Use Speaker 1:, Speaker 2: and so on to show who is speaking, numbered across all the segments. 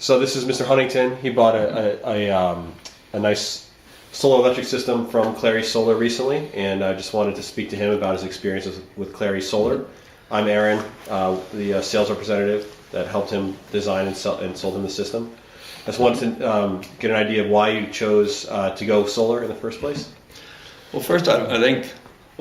Speaker 1: So this is Mr. Huntington. He bought a nice solar electric system from ClarySolar recently, and I just wanted to speak to him about his experiences with ClarySolar. I'm Aaron, the sales representative that helped him design and sold him the system. I just wanted to get an idea of why you chose to go solar in the first place.
Speaker 2: Well, first I think,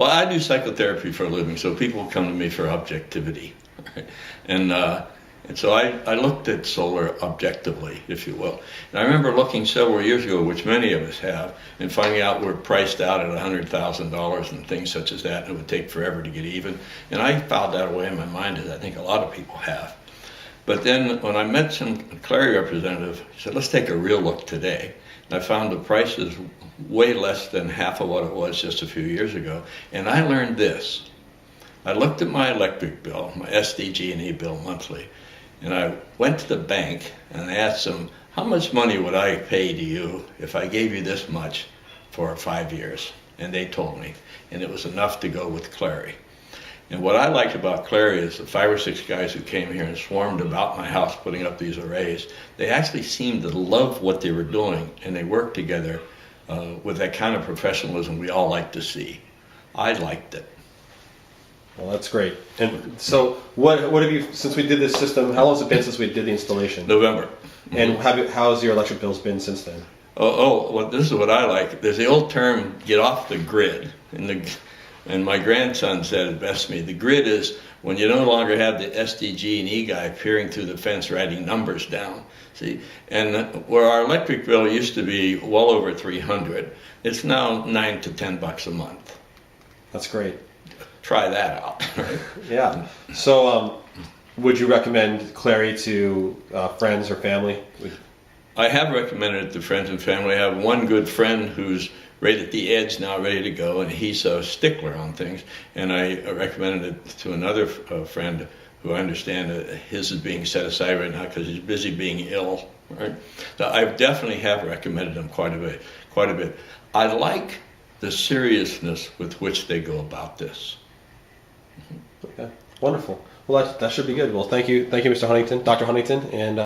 Speaker 2: I do psychotherapy for a living, so people come to me for objectivity. Right? And so I looked at solar objectively, if you will. And I remember looking several years ago, which many of us have, and finding out we're priced out at $100,000 and things such as that, and it would take forever to get even. And I filed that away in my mind, as I think a lot of people have. But then when I met some Clary representative, he said, let's take a real look today. And I found the prices way less than half of what it was just a few years ago. And I learned this. I looked at my electric bill, my SDG&E bill monthly, and I went to the bank and I asked them, how much money would I pay to you if I gave you this much for 5 years? And they told me, and it was enough to go with Clary. And what I liked about Clary is the 5 or 6 guys who came here and swarmed about my house putting up these arrays, they actually seemed to love what they were doing, and they worked together with that kind of professionalism we all like to see. I liked it.
Speaker 1: Well, that's great. And so, what have you, since we did this system, how long has it been since we did the installation?
Speaker 2: November.
Speaker 1: And how has your electric bills been since then?
Speaker 2: Well, this is what I like. There's the old term, get off the grid. And my grandson said it best to me. The grid is when you no longer have the SDG&E guy peering through the fence writing numbers down. See, and where our electric bill used to be well over $300, it's now $9 to $10 a month.
Speaker 1: That's great.
Speaker 2: Try that out.
Speaker 1: Yeah. So, would you recommend Clary to friends or family?
Speaker 2: I have recommended it to friends and family. I have one good friend who's right at the edge now, ready to go, and he's a stickler on things. And I recommended it to another friend who I understand his is being set aside right now because he's busy being ill. Right? So I definitely have recommended him quite a bit. I like the seriousness with which they go about this.
Speaker 1: Okay, wonderful. Well, that should be good. Well, thank you, Mr. Huntington, Dr. Huntington, and